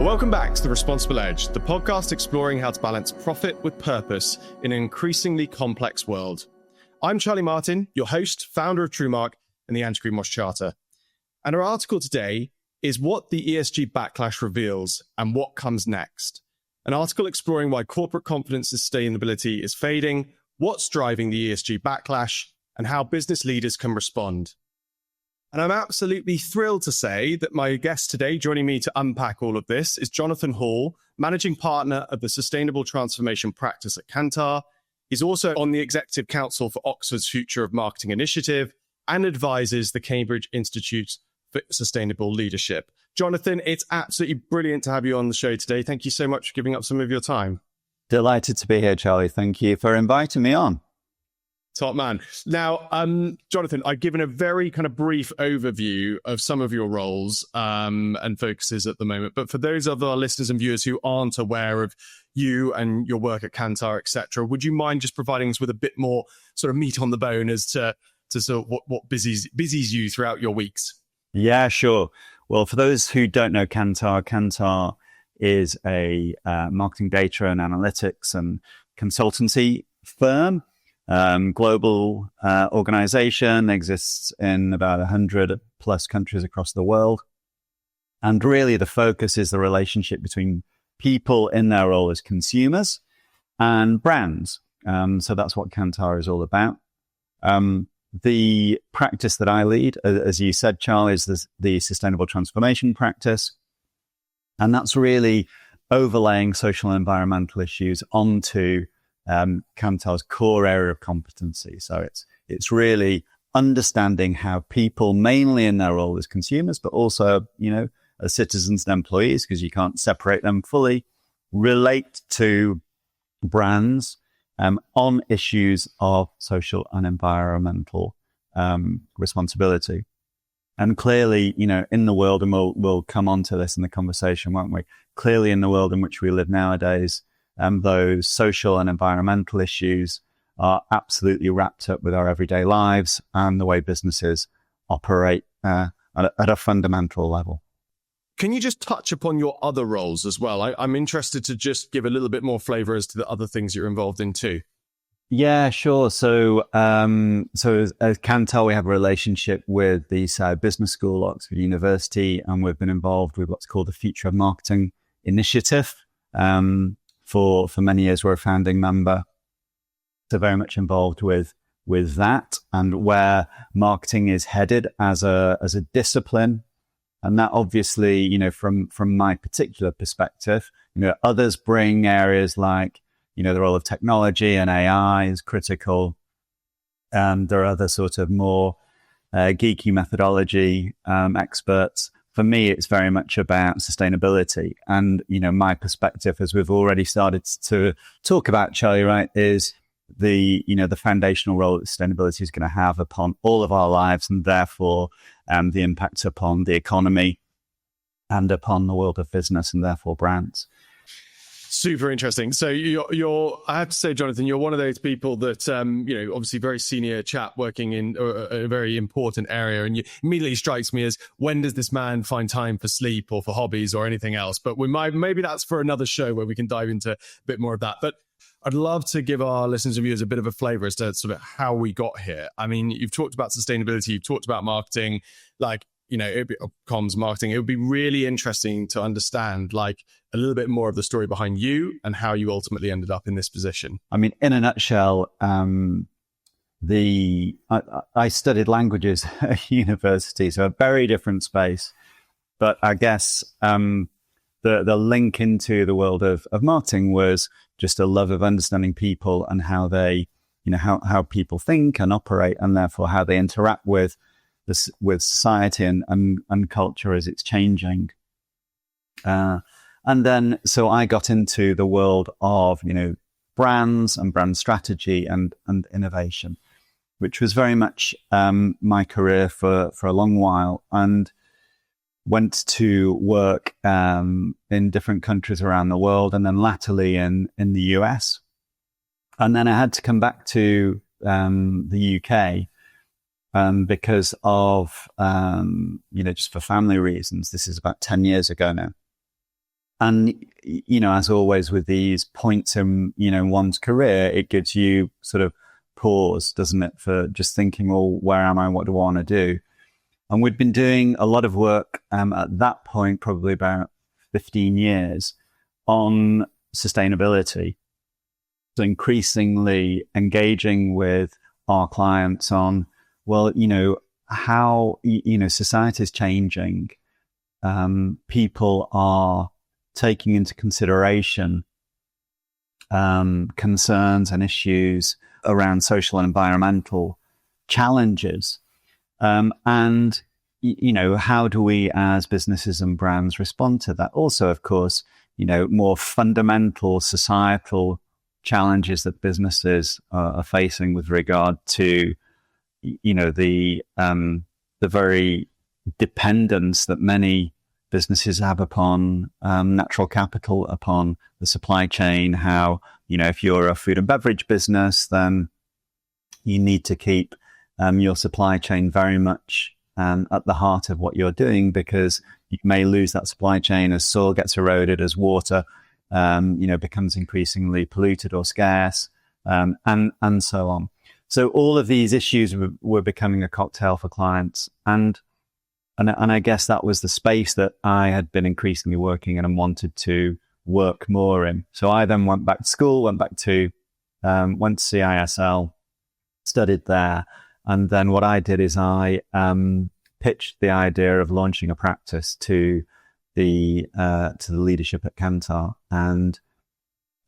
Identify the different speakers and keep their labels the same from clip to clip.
Speaker 1: Welcome back to The Responsible Edge, the podcast exploring how to balance profit with purpose in an increasingly complex world. I'm Charlie Martin, your host, founder of TrueMark and the Anti-Greenwash Charter. And our article today is What the ESG Backlash Reveals and What Comes Next. An article exploring why corporate confidence in sustainability is fading, what's driving the ESG backlash, and how business leaders can respond. And I'm absolutely thrilled to say that my guest today, joining me to unpack all of this, is Jonathan Hall, Managing Partner of the Sustainable Transformation Practice at Kantar. He's also on the Executive Council for Oxford's Future of Marketing Initiative and advises the Cambridge Institute for Sustainable Leadership. Jonathan, it's absolutely brilliant to have you on the show today. Thank you so much for giving up some of your time.
Speaker 2: Delighted to be here, Charlie. Thank you for inviting me on.
Speaker 1: Top man. Now, Jonathan, I've given a very kind of brief overview of some of your roles and focuses at the moment. But for those of our listeners and viewers who aren't aware of you and your work at Kantar, etc., would you mind just providing us with a bit more sort of meat on the bone as to sort of what busies you throughout your weeks?
Speaker 2: Yeah, sure. Well, for those who don't know Kantar is a marketing data and analytics and consultancy firm. Global organization, exists in about 100 plus countries across the world. And really the focus is the relationship between people in their role as consumers and brands. So that's what Kantar is all about. The practice that I lead, as you said, Charlie, is the Sustainable Transformation Practice. And that's really overlaying social and environmental issues onto Kantar's core area of competency. So it's really understanding how people, mainly in their role as consumers, but also, as citizens and employees, because you can't separate them fully, relate to brands on issues of social and environmental responsibility. And clearly, in the world, and we'll come on to this in the conversation, won't we? Clearly, in the world in which we live nowadays, those social and environmental issues are absolutely wrapped up with our everyday lives and the way businesses operate at a fundamental level.
Speaker 1: Can you just touch upon your other roles as well? I'm interested to just give a little bit more flavor as to the other things you're involved in too.
Speaker 2: Yeah, sure. So as Kantar, we have a relationship with the Business School, Oxford University, and we've been involved with what's called the Future of Marketing Initiative. For many years, we're a founding member. So very much involved with that and where marketing is headed as a discipline. And that obviously, from my particular perspective, others bring areas like, the role of technology and AI is critical. And there are other sort of more geeky methodology experts. For me, it's very much about sustainability. And, my perspective, as we've already started to talk about, Charlie, right, is the foundational role that sustainability is going to have upon all of our lives and therefore the impact upon the economy and upon the world of business and therefore brands.
Speaker 1: Super interesting. So you're, I have to say, Jonathan, you're one of those people that, obviously very senior chap working in a very important area. And you immediately strikes me as, when does this man find time for sleep or for hobbies or anything else? But maybe that's for another show where we can dive into a bit more of that. But I'd love to give our listeners and viewers a bit of a flavor as to sort of how we got here. I mean, you've talked about sustainability, you've talked about marketing, comms marketing. It would be really interesting to understand a little bit more of the story behind you and how you ultimately ended up in this position.
Speaker 2: I mean, in a nutshell, I studied languages at university, so a very different space. But I guess the link into the world of marketing was just a love of understanding people and how they, how people think and operate, and therefore how they interact with society and culture as it's changing. And then, so I got into the world of, brands and brand strategy and innovation, which was very much my career for a long while, and went to work in different countries around the world, and then latterly in the US. And then I had to come back to the UK because of, just for family reasons. This is about 10 years ago now. as always with these points in, one's career, it gives you sort of pause, doesn't it, for just thinking, well, where am I? What do I want to do? And we'd been doing a lot of work at that point, probably about 15 years, on sustainability. So increasingly engaging with our clients on, well, how, society is changing. People are taking into consideration concerns and issues around social and environmental challenges. And, how do we as businesses and brands respond to that? Also, of course, more fundamental societal challenges that businesses are facing with regard to, the very dependence that many businesses have upon natural capital, upon the supply chain. How, if you're a food and beverage business, then you need to keep your supply chain very much at the heart of what you're doing, because you may lose that supply chain as soil gets eroded, as water becomes increasingly polluted or scarce, and so on. So all of these issues were becoming a cocktail for clients, and I guess that was the space that I had been increasingly working in and wanted to work more in. So I then went back to school, went to CISL, studied there, and then what I did is I pitched the idea of launching a practice to the leadership at Kantar, and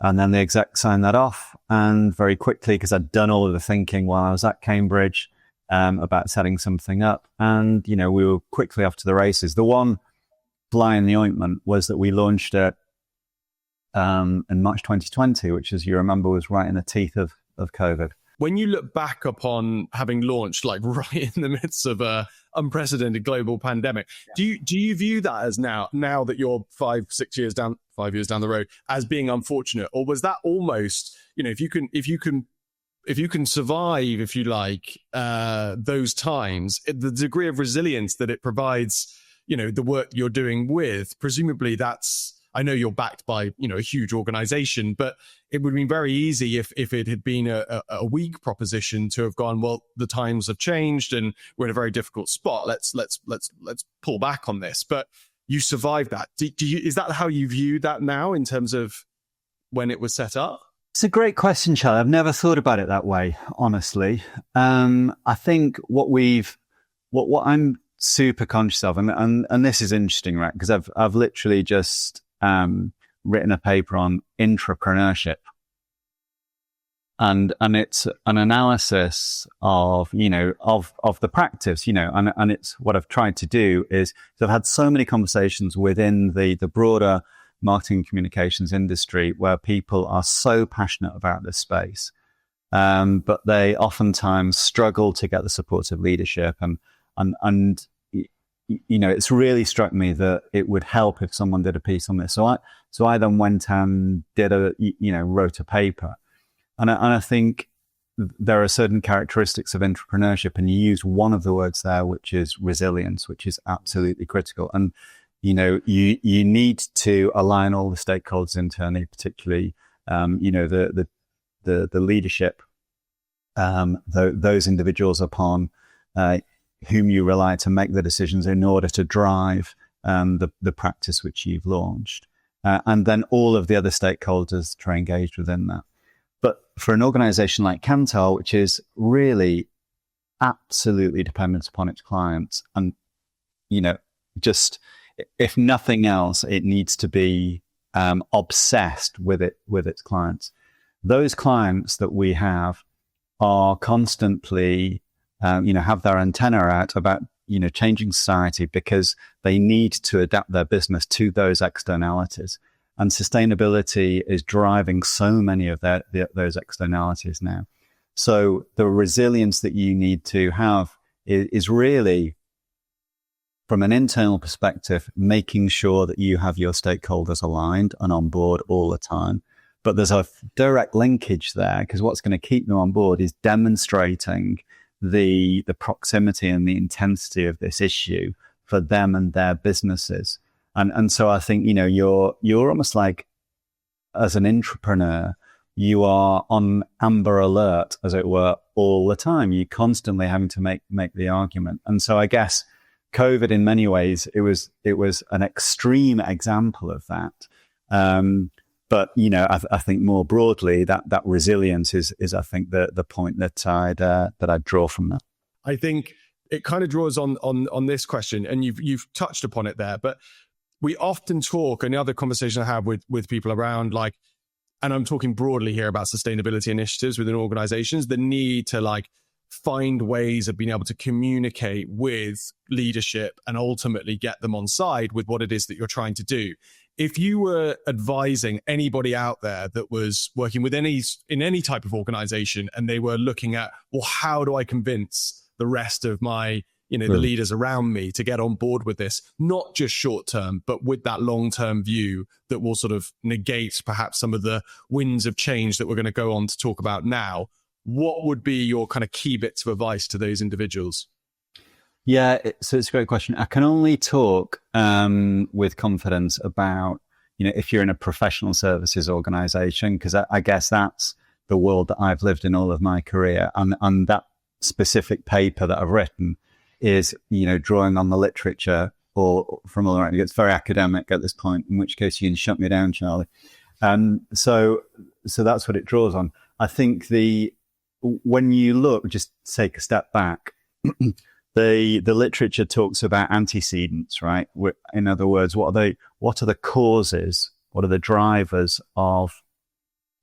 Speaker 2: then the exec signed that off, and very quickly, because I'd done all of the thinking while I was at Cambridge about setting something up, and we were quickly off to the races. The one fly in the ointment was that we launched it in March 2020, which, as you remember, was right in the teeth of COVID.
Speaker 1: When you look back upon having launched like right in the midst of a unprecedented global pandemic, do you view that as now that you're 5 years down the road, as being unfortunate, or was that almost, if you can survive, if you like, those times, the degree of resilience that it provides, the work you're doing with, presumably that's, I know you're backed by, a huge organization, but it would have been very easy if it had been a weak proposition to have gone, well, the times have changed and we're in a very difficult spot. Let's pull back on this. But you survived that. Is that how you view that now in terms of when it was set up?
Speaker 2: It's a great question, Charlie. I've never thought about it that way, honestly. I think what I'm super conscious of, and this is interesting, right? Because I've literally just written a paper on intrapreneurship, and it's an analysis of the practice, and it's what I've tried to do is I've had so many conversations within the broader marketing and communications industry where people are so passionate about this space, but they oftentimes struggle to get the support of leadership, and it's really struck me that it would help if someone did a piece on this. So I then went and wrote a paper, and I think there are certain characteristics of entrepreneurship, and you used one of the words there, which is resilience, which is absolutely critical. And you need to align all the stakeholders internally, particularly the leadership, those individuals upon whom you rely to make the decisions in order to drive the practice which you've launched. And then all of the other stakeholders to engage within that. But for an organization like Kantar, which is really absolutely dependent upon its clients, and, just if nothing else, it needs to be obsessed with its clients. Those clients that we have are constantly have their antenna out about, changing society, because they need to adapt their business to those externalities. And sustainability is driving so many of those externalities now. So the resilience that you need to have is really, from an internal perspective, making sure that you have your stakeholders aligned and on board all the time. But there's a direct linkage there, because what's going to keep them on board is demonstrating the proximity and the intensity of this issue for them and their businesses. And so I think, you're almost like, as an entrepreneur, you are on amber alert, as it were, all the time. You're constantly having to make the argument. And so I guess COVID, in many ways, it was an extreme example of that. But I think more broadly that resilience is I think the point that I'd draw from that.
Speaker 1: I think it kind of draws on this question, and you've touched upon it there, but we often talk, and the other conversation I have with people around, like, and I'm talking broadly here about sustainability initiatives within organizations, the need to find ways of being able to communicate with leadership and ultimately get them on side with what it is that you're trying to do. If you were advising anybody out there that was working in any type of organization, and they were looking at, well, how do I convince the rest of my the leaders around me to get on board with this, not just short term, but with that long term view that will sort of negate perhaps some of the winds of change that we're going to go on to talk about now, what would be your kind of key bits of advice to those individuals?
Speaker 2: Yeah, so it's a great question. I can only talk with confidence about, if you're in a professional services organization, because I guess that's the world that I've lived in all of my career. And that specific paper that I've written is, drawing on the literature or from all around. It's very academic at this point, in which case you can shut me down, Charlie. So that's what it draws on. I think when you look, just take a step back, the literature talks about antecedents, right? In other words, what are the causes? What are the drivers of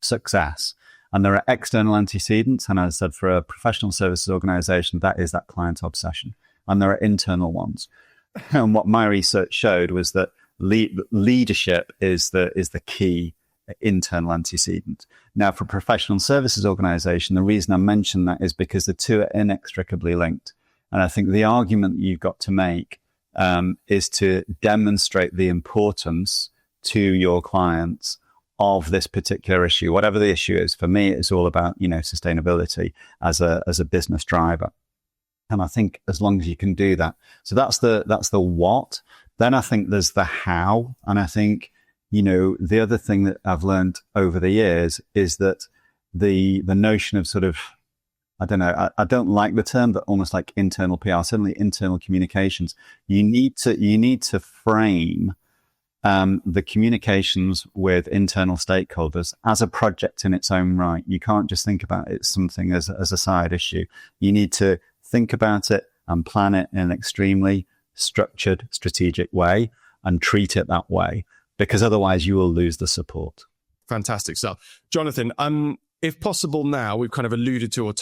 Speaker 2: success? And there are external antecedents. And as I said, for a professional services organization, that is that client obsession. And there are internal ones. And what my research showed was that leadership is the key internal antecedent. Now, for a professional services organization, the reason I mention that is because the two are inextricably linked. And I think the argument you've got to make is to demonstrate the importance to your clients of this particular issue, whatever the issue is. For me, it's all about, sustainability as a business driver. And I think as long as you can do that, so that's the what. Then I think there's the how. And I think, the other thing that I've learned over the years is that the notion of sort of, I don't know, I don't like the term, but almost like internal PR, certainly internal communications. You need to frame the communications with internal stakeholders as a project in its own right. You can't just think about it as something as a side issue. You need to think about it and plan it in an extremely structured, strategic way and treat it that way, because otherwise you will lose the support.
Speaker 1: Fantastic stuff. Jonathan, if possible now, we've kind of alluded to or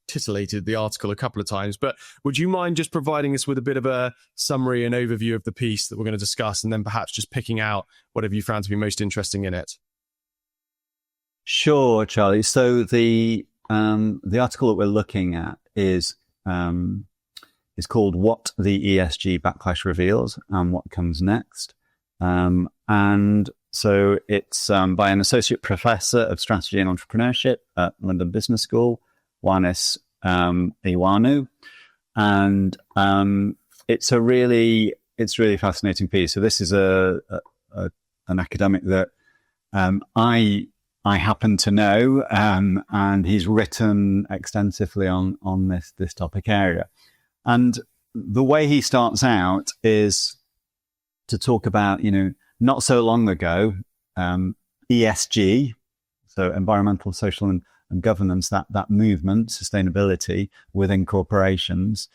Speaker 1: titillated the article a couple of times, but would you mind just providing us with a bit of a summary and overview of the piece that we're going to discuss, and then perhaps just picking out whatever you found to be most interesting in it?
Speaker 2: Sure, Charlie. So the article that we're looking at is called "What the ESG Backlash Reveals and What Comes Next," and so it's by an associate professor of strategy and entrepreneurship at London Business School, Wanis Iwanu, and it's a really fascinating piece. So this is an academic that I happen to know, and he's written extensively on this topic area. And the way he starts out is to talk about, not so long ago, ESG, so environmental, social, and governance, that movement, sustainability within corporations,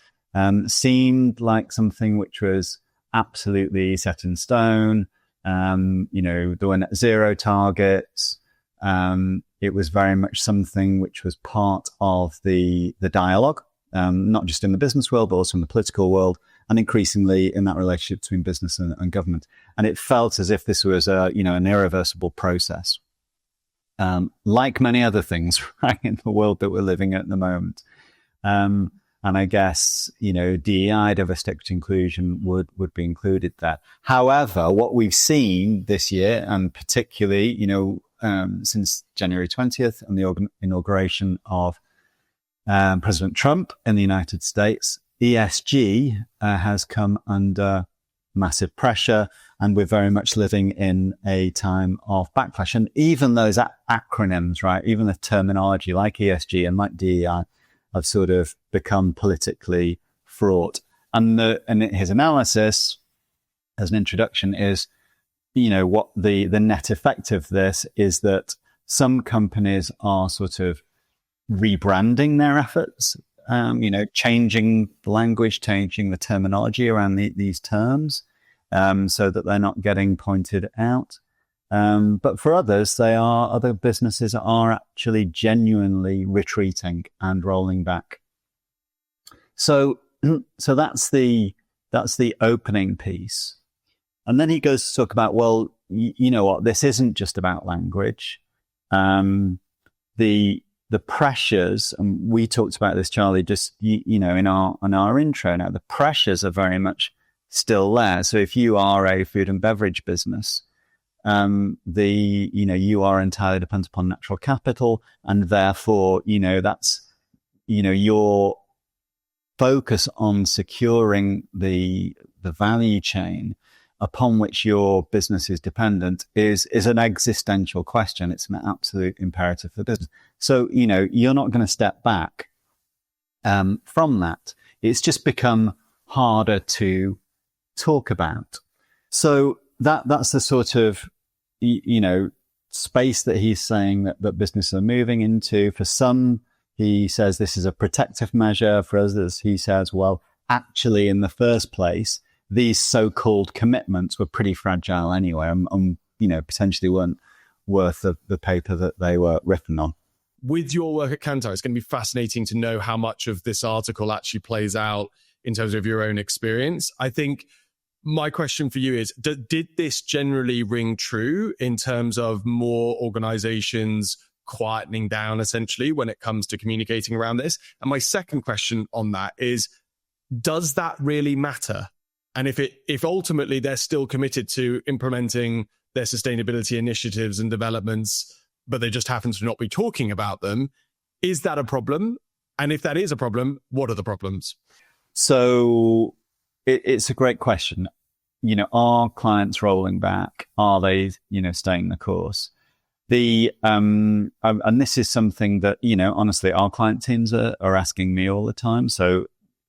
Speaker 2: seemed like something which was absolutely set in stone. There were net zero targets. It was very much something which was part of the dialogue, not just in the business world, but also in the political world, and increasingly in that relationship between business and government. And it felt as if this was an irreversible process, like many other things, right, in the world that we're living at the moment. And I guess, DEI, diversity, equity, inclusion would be included there. However, what we've seen this year, and particularly, since January 20th and the inauguration of President Trump in the United States, ESG has come under massive pressure, and we're very much living in a time of backlash. And even those acronyms, right, even the terminology like ESG and like DEI have sort of become politically fraught. And his analysis as an introduction is, what the net effect of this is that some companies are sort of rebranding their efforts, changing the language, changing the terminology around these terms, so that they're not getting pointed out. But for others, other businesses are actually genuinely retreating and rolling back. So that's the opening piece. And then he goes to talk about, well, you know what, this isn't just about language. The pressures, and we talked about this, Charlie, just, in our intro now, the pressures are very much still there. So if you are a food and beverage business, you are entirely dependent upon natural capital, and therefore, that's, your focus on securing the value chain upon which your business is dependent is an existential question. It's an absolute imperative for the business. So, you're not going to step back from that. It's just become harder to talk about. So that's the sort of, space that he's saying that businesses are moving into. For some, he says this is a protective measure. For others, he says, well, actually, in the first place, these so-called commitments were pretty fragile anyway, and potentially weren't worth the paper that they were written on.
Speaker 1: With your work at Kantar, it's going to be fascinating to know how much of this article actually plays out in terms of your own experience. I think my question for you is, did this generally ring true in terms of more organizations quietening down, essentially, when it comes to communicating around this? And my second question on that is, does that really matter? And if ultimately they're still committed to implementing their sustainability initiatives and developments, but they just happen to not be talking about them, is that a problem? And if that is a problem, what are the problems?
Speaker 2: So it's a great question. Are clients rolling back? Are they, staying the course? And this is something that, honestly, our client teams are asking me all the time. So,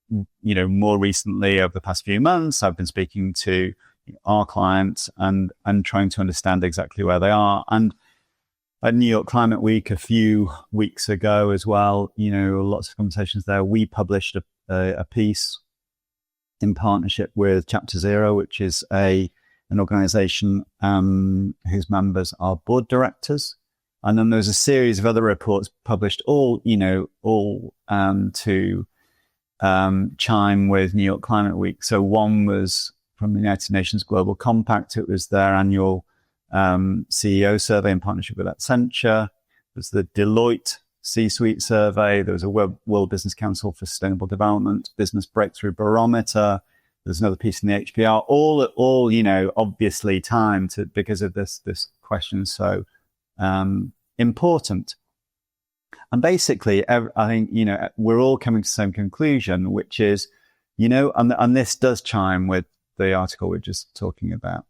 Speaker 2: more recently, over the past few months, I've been speaking to our clients and trying to understand exactly where they are. And at New York Climate Week a few weeks ago as well, lots of conversations there. We published a piece in partnership with Chapter Zero, which is an organization whose members are board directors. And then there's a series of other reports published, all to chime with New York Climate Week. So one was from the United Nations Global Compact. It was their annual CEO survey in partnership with Accenture. There's the Deloitte C-suite survey. There was a World Business Council for Sustainable Development Business Breakthrough Barometer. There's another piece in the HBR. All obviously timed because of this question so important. And basically, I think, we're all coming to the same conclusion, which is, and this does chime with the article we're just talking about.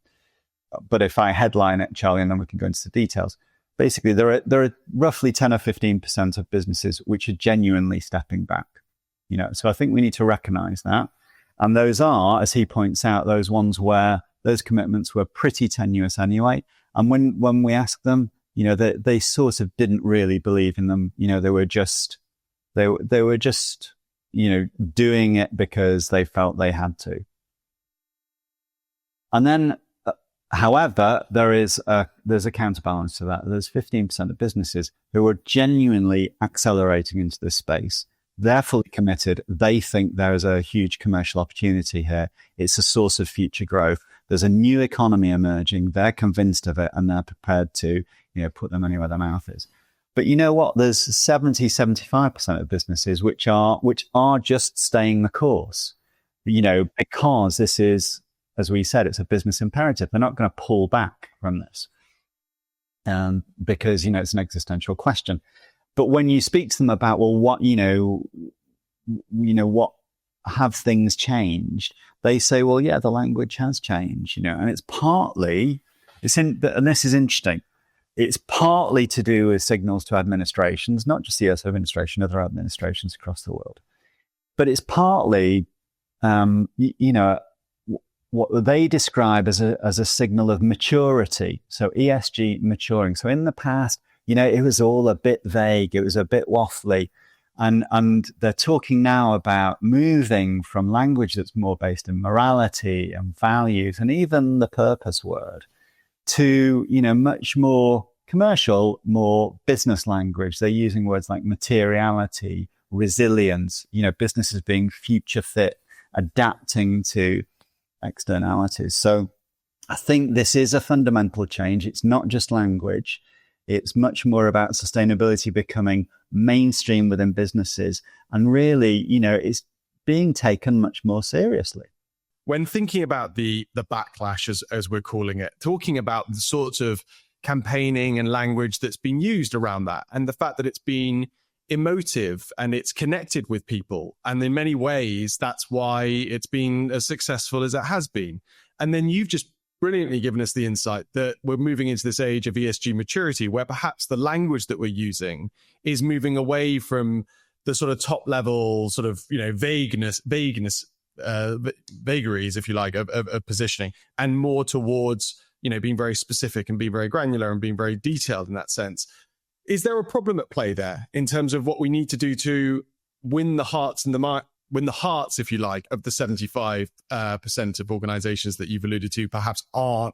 Speaker 2: But if I headline it, Charlie, and then we can go into the details. Basically, there are roughly 10 or 15% of businesses which are genuinely stepping back. So I think we need to recognize that. And those are, as he points out, those ones where those commitments were pretty tenuous anyway. And when we ask them, they sort of didn't really believe in them. They were just doing it because they felt they had to. And then, however, there's a counterbalance to that. There's 15% of businesses who are genuinely accelerating into this space. They're fully committed. They think there is a huge commercial opportunity here. It's a source of future growth. There's a new economy emerging. They're convinced of it, and they're prepared to, put their money where their mouth is. But you know what? There's 75% of businesses which are just staying the course, because this is, as we said, it's a business imperative. They're not going to pull back from this because, it's an existential question. But when you speak to them about, well, what have things changed? They say, well, yeah, the language has changed, and it's partly, and this is interesting, it's partly to do with signals to administrations, not just the US administration, other administrations across the world. But it's partly, what they describe as a signal of maturity. So ESG maturing. So in the past, it was all a bit vague. It was a bit waffly. And they're talking now about moving from language that's more based in morality and values and even the purpose word to, much more commercial, more business language. They're using words like materiality, resilience, businesses being future fit, adapting to externalities. So I think this is a fundamental change. It's not just language. It's much more about sustainability becoming mainstream within businesses. And really, it's being taken much more seriously.
Speaker 1: When thinking about the backlash, as we're calling it, talking about the sorts of campaigning and language that's been used around that, and the fact that it's been emotive and it's connected with people. And in many ways, that's why it's been as successful as it has been. And then you've just brilliantly given us the insight that we're moving into this age of ESG maturity, where perhaps the language that we're using is moving away from the sort of top level sort of, vagaries, if you like, of positioning, and more towards, being very specific and being very granular and being very detailed in that sense. Is there a problem at play there in terms of what we need to do to win the hearts and win the hearts, if you like, of the 75% of organizations that you've alluded to perhaps are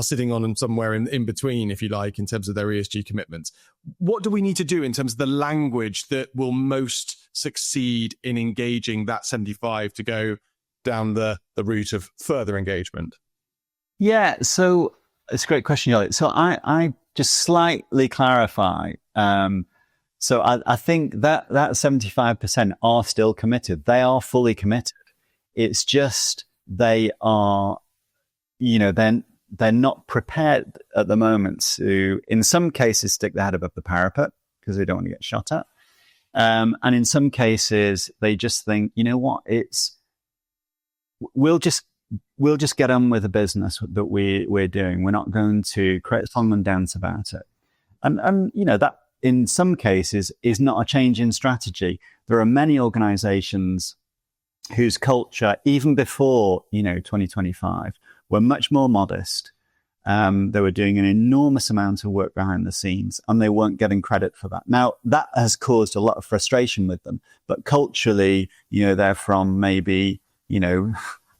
Speaker 1: sitting on somewhere in between, if you like, in terms of their ESG commitments? What do we need to do in terms of the language that will most succeed in engaging that 75 to go down the route of further engagement?
Speaker 2: Yeah, so it's a great question, Elliot. So I just slightly clarify. So I think that 75% are still committed. They are fully committed. It's just they are, they're not prepared at the moment to, in some cases, stick their head above the parapet because they don't want to get shot at. And in some cases, they just think, we'll just get on with the business that we're doing. We're not going to create a song and dance about it. And that in some cases is not a change in strategy. There are many organizations whose culture, even before, 2025, were much more modest. They were doing an enormous amount of work behind the scenes and they weren't getting credit for that. Now, that has caused a lot of frustration with them. But culturally, they're from maybe,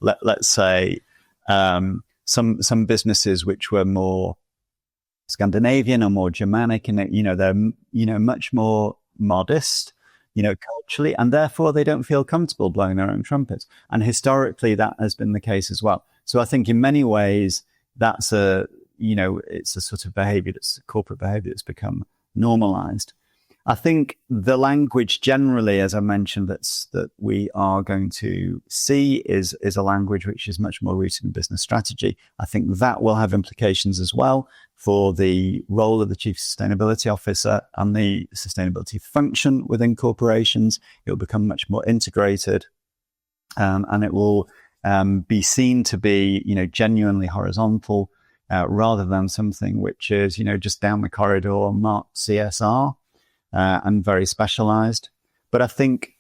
Speaker 2: let's say, some businesses which were more Scandinavian or more Germanic, and they're much more modest, culturally, and therefore they don't feel comfortable blowing their own trumpets. And historically, that has been the case as well. So I think in many ways that's it's a sort of behavior, that's corporate behavior that's become normalized. I think the language generally, as I mentioned, that we are going to see is a language which is much more rooted in business strategy. I think that will have implications as well for the role of the chief sustainability officer and the sustainability function within corporations. It will become much more integrated, and it will be seen to be, genuinely horizontal, rather than something which is, just down the corridor marked CSR. And very specialized. But I think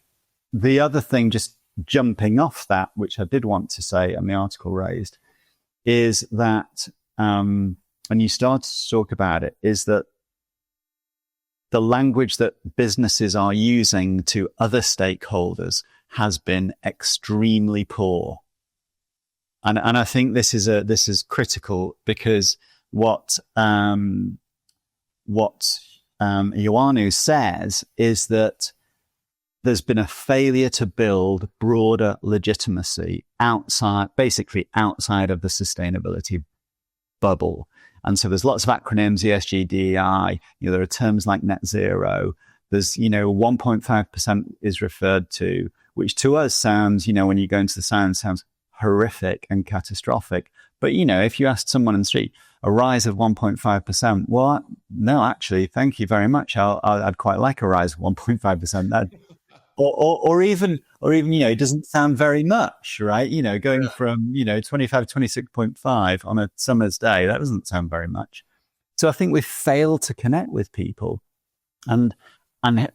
Speaker 2: the other thing, just jumping off that, which I did want to say and the article raised, is that, and you started to talk about it, is that the language that businesses are using to other stakeholders has been extremely poor. And I think this is critical, because what Ioannou says is that there's been a failure to build broader legitimacy basically outside of the sustainability bubble. And so there's lots of acronyms, ESG, DEI, there are terms like net zero. There's, 1.5% is referred to, which to us sounds, when you go into the science, sounds horrific and catastrophic. But, if you asked someone in the street, a rise of 1.5%, well, no, actually, thank you very much. I'd quite like a rise of 1.5%. or even, it doesn't sound very much, right? Going from, 25, 26.5 on a summer's day, that doesn't sound very much. So I think we've failed to connect with people. And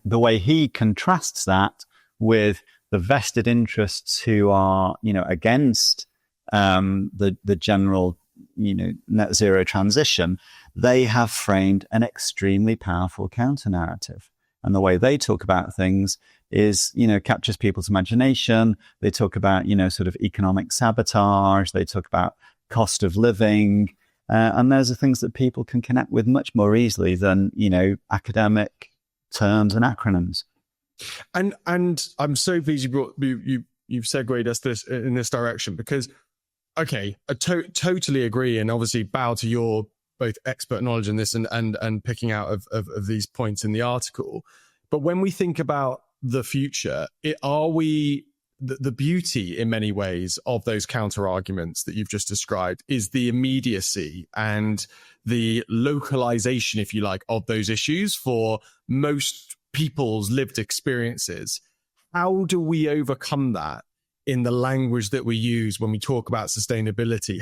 Speaker 2: the way he contrasts that with the vested interests who are, against the general, net zero transition, they have framed an extremely powerful counter narrative. And the way they talk about things is, captures people's imagination. They talk about, sort of economic sabotage. They talk about cost of living. And those are things that people can connect with much more easily than, academic terms and acronyms.
Speaker 1: And I'm so pleased you've segued us in this direction, because, okay, I totally agree, and obviously bow to your both expert knowledge in this and picking out of these points in the article. But when we think about the future, the beauty in many ways of those counter arguments that you've just described is the immediacy and the localization, if you like, of those issues for most people's lived experiences. How do we overcome that in the language that we use when we talk about sustainability?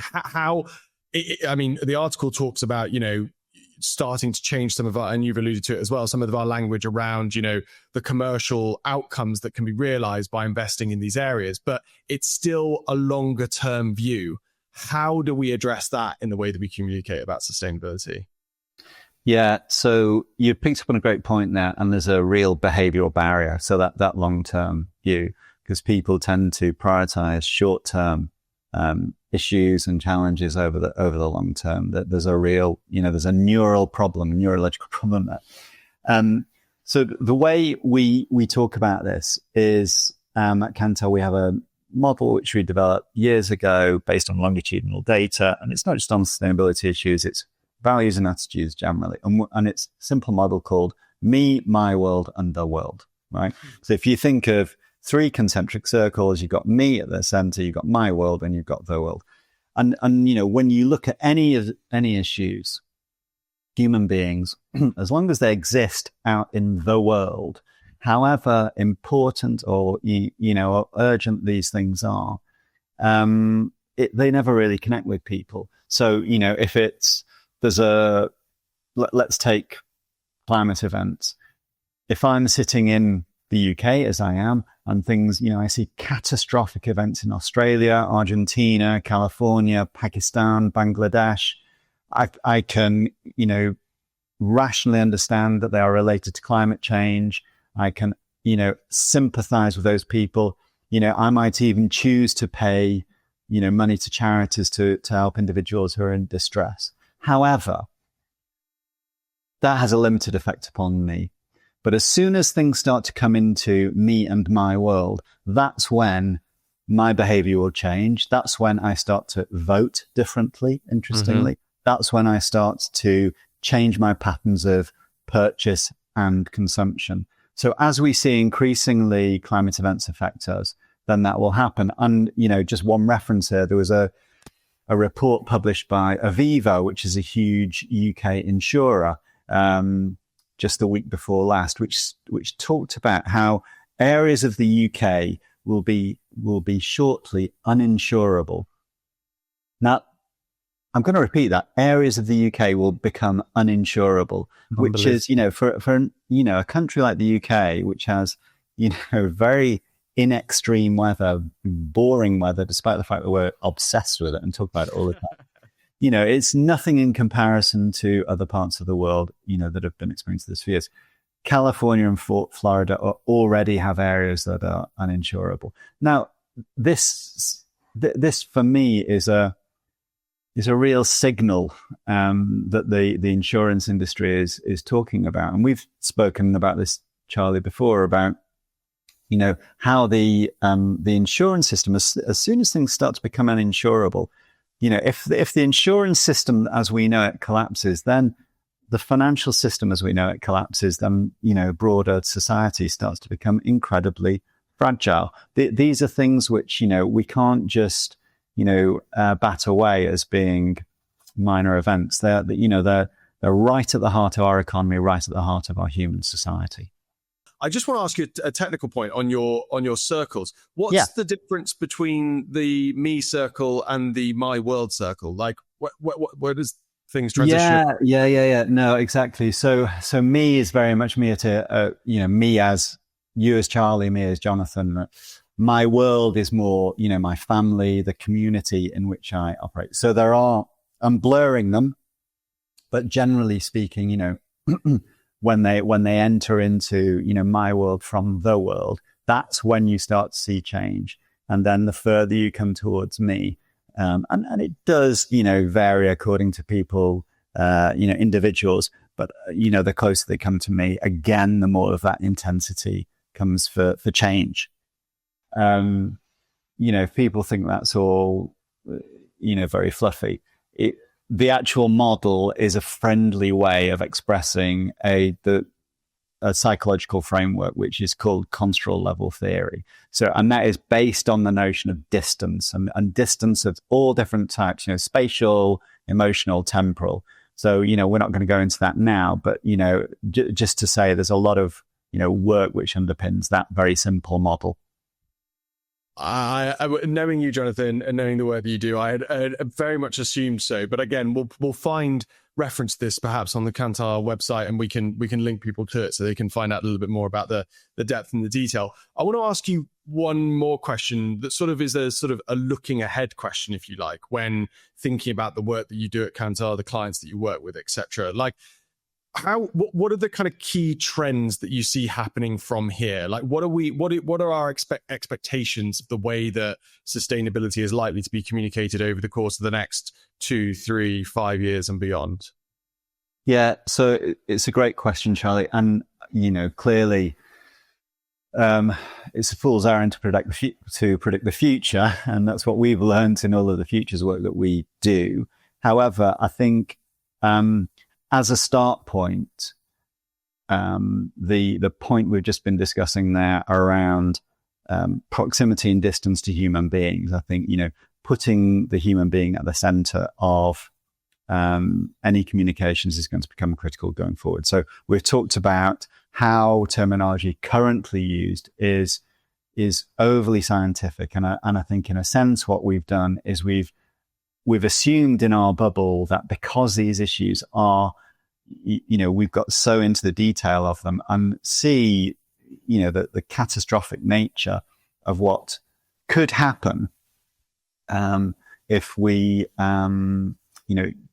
Speaker 1: The article talks about, starting to change some of our, and you've alluded to it as well, some of our language around, the commercial outcomes that can be realized by investing in these areas, but it's still a longer term view. How do we address that in the way that we communicate about sustainability?
Speaker 2: Yeah, so you picked up on a great point there, and there's a real behavioral barrier. So that long-term view, because people tend to prioritize short-term issues and challenges over the long term. That there's a real, there's a neurological problem there. So the way we talk about this is at Kantar, we have a model which we developed years ago based on longitudinal data, and it's not just on sustainability issues; it's values and attitudes generally, and it's a simple model called me, my world, and the world. Right. So if you think of 3 concentric circles, you've got me at the center, you've got my world, and you've got the world. And when you look at any issues, human beings, as long as they exist out in the world, however important or or urgent these things are, they never really connect with people. So if let's take climate events. If I'm sitting in the UK, as I am, and things, I see catastrophic events in Australia, Argentina, California, Pakistan, Bangladesh. I can, rationally understand that they are related to climate change. I can, sympathize with those people. I might even choose to pay, money to charities to help individuals who are in distress. However, that has a limited effect upon me. But as soon as things start to come into me and my world, that's when my behavior will change. That's when I start to vote differently, interestingly. That's when I start to change my patterns of purchase and consumption. So as we see increasingly climate events affect us, then that will happen. And, just one reference here, there was a report published by Aviva, which is a huge UK insurer, just the week before last, which talked about how areas of the UK will be shortly uninsurable. Now, I'm going to repeat that. Areas of the UK will become uninsurable, which is, for a country like the UK, which has, very in extreme weather, boring weather, despite the fact that we're obsessed with it and talk about it all the time. It's nothing in comparison to other parts of the world, that have been experiencing this for years. California and Florida already have areas that are uninsurable. Now, this for me is a real signal that the insurance industry is talking about. And we've spoken about this, Charlie, before, about how the insurance system, as soon as things start to become uninsurable, if the insurance system as we know it collapses, then the financial system as we know it collapses, then, broader society starts to become incredibly fragile. These are things which, we can't just, bat away as being minor events. They're right at the heart of our economy, right at the heart of our human society.
Speaker 1: I just want to ask you a technical point on your circles. What's the difference between the me circle and the my world circle? Like, where does things transition?
Speaker 2: Yeah. No, exactly. So me is very much me me as you as Charlie, me as Jonathan. My world is more, my family, the community in which I operate. So I'm blurring them, but generally speaking, when they enter into, my world from the world, that's when you start to see change. And then the further you come towards me, and it does, vary according to people, individuals, but, the closer they come to me, again, the more of that intensity comes for change. If people think that's all, very fluffy, the actual model is a friendly way of expressing a psychological framework, which is called construal level theory. And that is based on the notion of distance and distance of all different types, spatial, emotional, temporal. So, we're not going to go into that now, but, just to say there's a lot of, work which underpins that very simple model.
Speaker 1: I knowing you, Jonathan, and knowing the work that you do, I had very much assumed so. But again, we'll find reference to this perhaps on the Kantar website, and we can link people to it so they can find out a little bit more about the depth and the detail. I want to ask you one more question that sort of is a looking ahead question, if you like, when thinking about the work that you do at Kantar, the clients that you work with, etc. Like, what are the kind of key trends that you see happening from here? Like, what are our expectations of the way that sustainability is likely to be communicated over the course of the next 2, 3, 5 years and beyond?
Speaker 2: Yeah, so it's a great question, Charlie. And, clearly, it's a fool's errand to predict the future. And that's what we've learned in all of the futures work that we do. However, I think, as a start point, the point we've just been discussing there around proximity and distance to human beings, I think, putting the human being at the center of any communications is going to become critical going forward. So we've talked about how terminology currently used is overly scientific. And I think in a sense what we've done is we've assumed in our bubble that because these issues are, we've got so into the detail of them and see, the catastrophic nature of what could happen if we,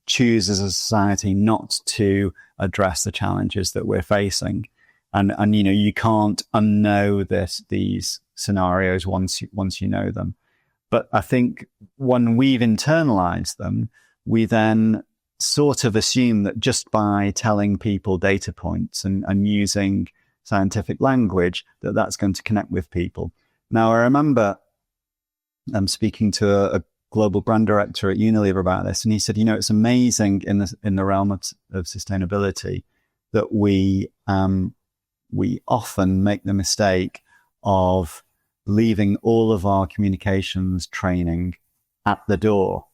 Speaker 2: choose as a society not to address the challenges that we're facing. And you can't unknow these scenarios once you know them. But I think when we've internalized them, we then sort of assume that just by telling people data points and using scientific language, that's going to connect with people. Now, I remember speaking to a global brand director at Unilever about this, and he said, it's amazing in the realm of sustainability that we often make the mistake of leaving all of our communications training at the door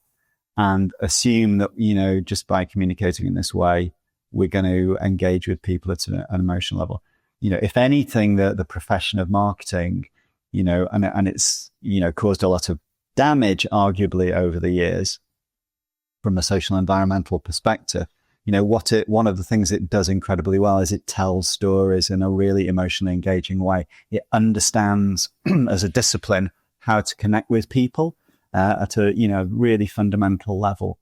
Speaker 2: and assume that, just by communicating in this way, we're going to engage with people at an emotional level. If anything, the profession of marketing, and it's, caused a lot of damage, arguably, over the years from a social environmental perspective. One of the things it does incredibly well is it tells stories in a really emotionally engaging way. It understands as a discipline how to connect with people at a, really fundamental level.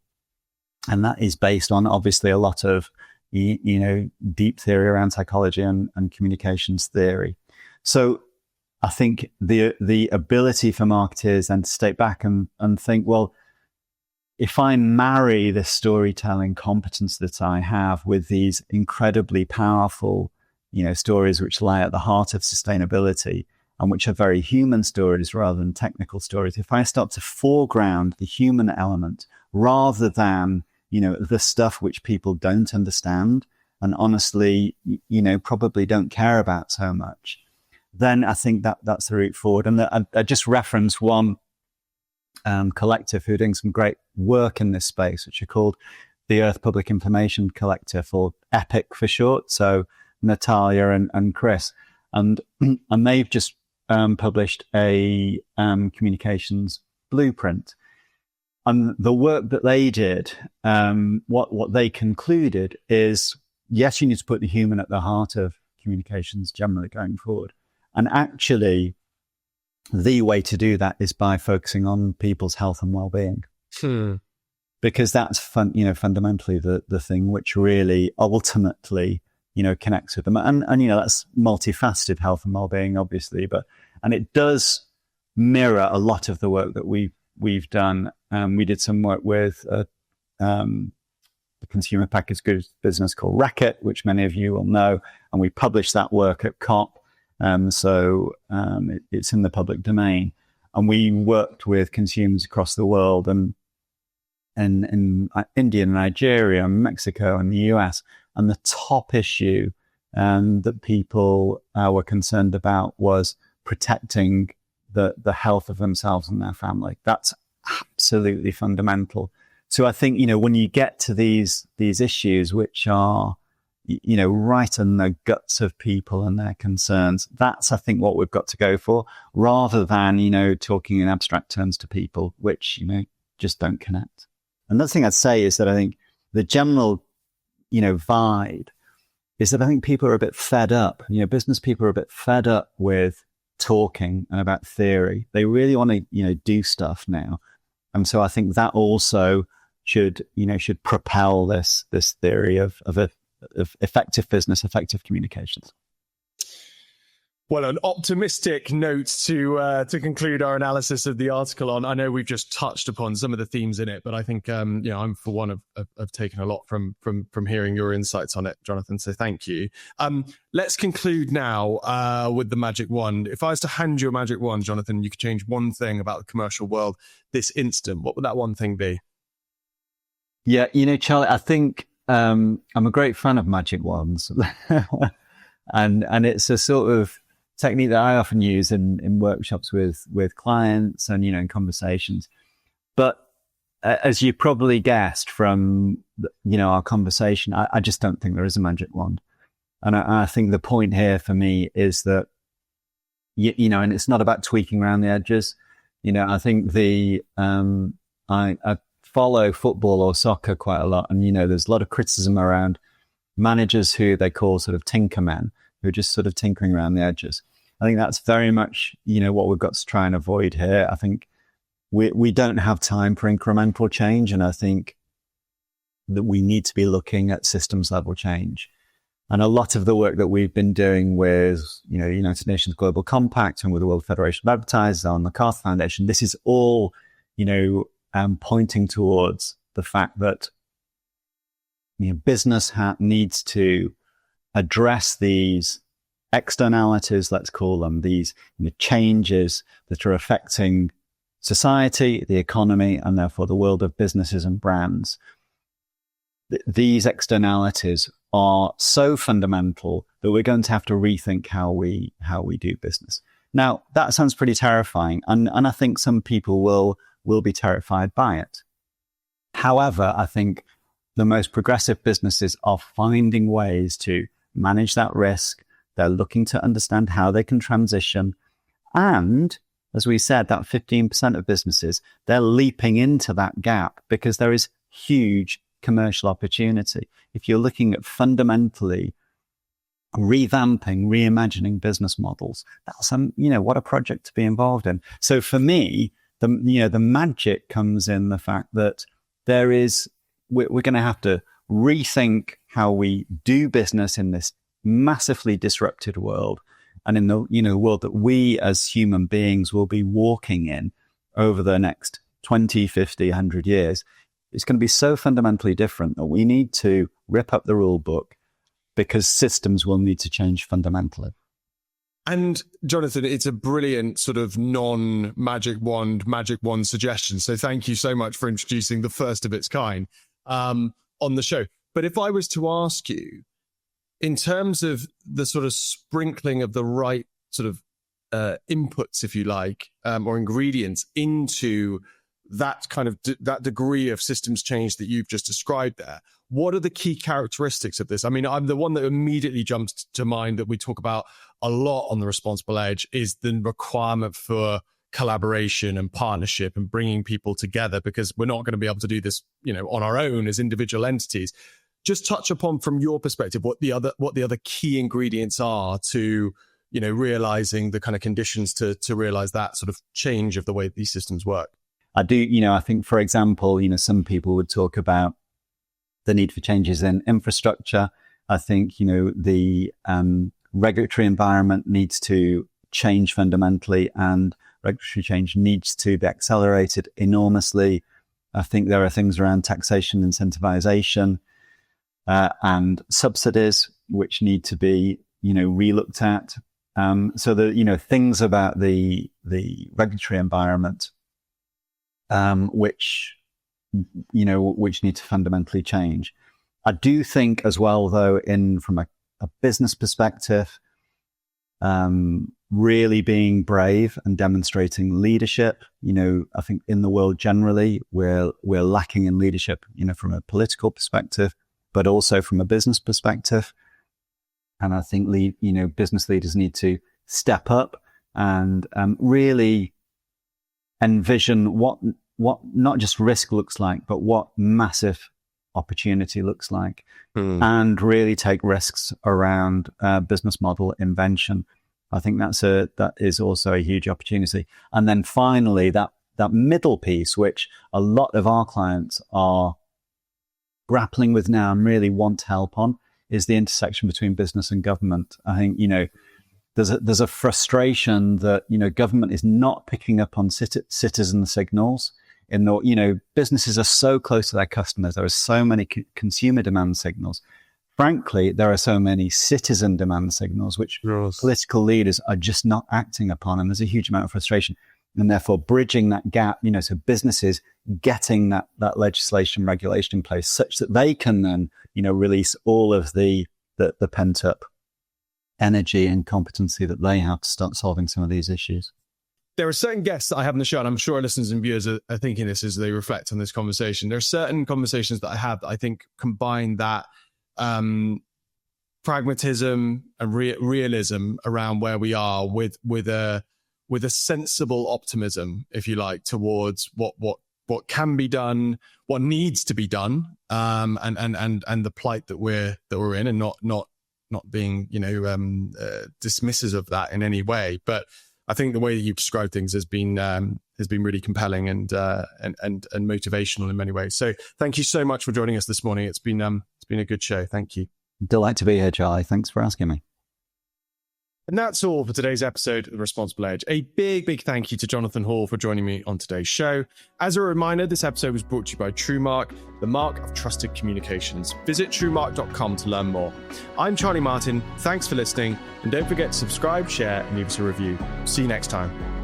Speaker 2: And that is based on obviously a lot of, deep theory around psychology and communications theory. So I think the ability for marketers then to step back and think, well, if I marry this storytelling competence that I have with these incredibly powerful, stories which lie at the heart of sustainability and which are very human stories rather than technical stories, if I start to foreground the human element rather than, the stuff which people don't understand and honestly, probably don't care about so much, then I think that's the route forward. And I just reference one collective who are doing some great work in this space, which are called the Earth Public Information Collective, or EPIC for short. So Natalia and Chris. and they've just published a communications blueprint. And the work that they did, what they concluded is, yes, you need to put the human at the heart of communications generally going forward. And actually, the way to do that is by focusing on people's health and well-being. Because that's fundamentally the thing which really ultimately, connects with them. And that's multifaceted health and well-being, obviously, and it does mirror a lot of the work that we've done. We did some work with a consumer packaged goods business called Reckitt, which many of you will know, and we published that work at COP. So it's in the public domain. And we worked with consumers across the world and in India, Nigeria, Mexico, and the US. And the top issue that people were concerned about was protecting the health of themselves and their family. That's absolutely fundamental. So I think, when you get to these issues, which are, right in the guts of people and their concerns, that's, I think, what we've got to go for, rather than, talking in abstract terms to people, which, just don't connect. Another thing I'd say is that I think the general, vibe is that I think people are a bit fed up. Business people are a bit fed up with talking and about theory. They really want to, do stuff now. And so I think that also should propel this theory of effective business, effective communications.
Speaker 1: Well, an optimistic note to conclude our analysis of the article on. I know we've just touched upon some of the themes in it, but I think I'm for one of taken a lot from hearing your insights on it, Jonathan. So thank you. Let's conclude now with the magic wand. If I was to hand you a magic wand, Jonathan, you could change one thing about the commercial world this instant. What would that one thing be?
Speaker 2: Yeah, Charlie, I think I'm a great fan of magic wands, and it's a sort of technique that I often use in workshops with clients and, in conversations. But as you probably guessed from, our conversation, I just don't think there is a magic wand. And I think the point here for me is that, and it's not about tweaking around the edges. I think I follow football or soccer quite a lot. And, there's a lot of criticism around managers who they call sort of tinker men, who are just sort of tinkering around the edges. I think that's very much, what we've got to try and avoid here. I think we don't have time for incremental change. And I think that we need to be looking at systems level change. And a lot of the work that we've been doing with, United Nations Global Compact and with the World Federation of Advertisers on the Carth Foundation, this is all, pointing towards the fact that business needs to address these externalities, let's call them, these changes that are affecting society, the economy, and therefore the world of businesses and brands. These externalities are so fundamental that we're going to have to rethink how we do business. Now, that sounds pretty terrifying, and I think some people will be terrified by it. However, I think the most progressive businesses are finding ways to manage that risk. They're looking to understand how they can transition. And as we said, that 15% of businesses, they're leaping into that gap because there is huge commercial opportunity. If you're looking at fundamentally revamping, reimagining business models, that's what a project to be involved in. So for me, the magic comes in the fact that we're going to have to rethink how we do business in this massively disrupted world, and in the world that we as human beings will be walking in over the next 20, 50, 100 years. It's going to be so fundamentally different that we need to rip up the rule book because systems will need to change fundamentally.
Speaker 1: And Jonathan, it's a brilliant sort of non-magic wand suggestion. So thank you so much for introducing the first of its kind on the show. But if I was to ask you, in terms of the sort of sprinkling of the right sort of inputs, if you like, or ingredients into that kind of that degree of systems change that you've just described there, what are the key characteristics of this? I mean, I'm the one that immediately jumps to mind that we talk about a lot on the Responsible Edge is the requirement for collaboration and partnership and bringing people together, because we're not going to be able to do this, on our own as individual entities. Just touch upon, from your perspective, what the other key ingredients are to, realizing the kind of conditions to realize that sort of change of the way these systems work.
Speaker 2: I think, for example, some people would talk about the need for changes in infrastructure. I think, the regulatory environment needs to change fundamentally, and regulatory change needs to be accelerated enormously. I think there are things around taxation, incentivization, and subsidies, which need to be, relooked at. So the, things about the regulatory environment, which need to fundamentally change. I do think as well, though, from a business perspective, really being brave and demonstrating leadership. I think in the world generally, we're lacking in leadership, from a political perspective, but also from a business perspective. And I think, business leaders need to step up and really envision what not just risk looks like, but what massive opportunity looks like, and really take risks around business model invention. I think that is also a huge opportunity. And then finally, that middle piece, which a lot of our clients are grappling with now and really want help on, is the intersection between business and government. I think, there's a frustration that, government is not picking up on citizen signals. In that, businesses are so close to their customers. There are so many consumer demand signals. Frankly, there are so many citizen demand signals, which political leaders are just not acting upon. And there's a huge amount of frustration. And therefore, bridging that gap, so businesses getting that legislation, regulation in place such that they can then, release all of the pent up energy and competency that they have to start solving some of these issues.
Speaker 1: There are certain guests that I have on the show, and I'm sure our listeners and viewers are thinking this as they reflect on this conversation. There are certain conversations that I have that I think combine that pragmatism and realism around where we are with a sensible optimism, if you like, towards what can be done, what needs to be done, and the plight that we're in, and not being dismissive of that in any way. But I think the way that you've described things has been really compelling and motivational in many ways. So thank you so much for joining us this morning. It's been a good show. Thank you.
Speaker 2: Delight to be here, Charlie. Thanks for asking me.
Speaker 1: And that's all for today's episode of The Responsible Edge. A big thank you to Jonathan Hall for joining me on today's show. As a reminder, this episode was brought to you by TrueMark, the mark of trusted communications. Visit truemark.com to learn more. I'm Charlie Martin. Thanks for listening. And don't forget to subscribe, share, and leave us a review. See you next time.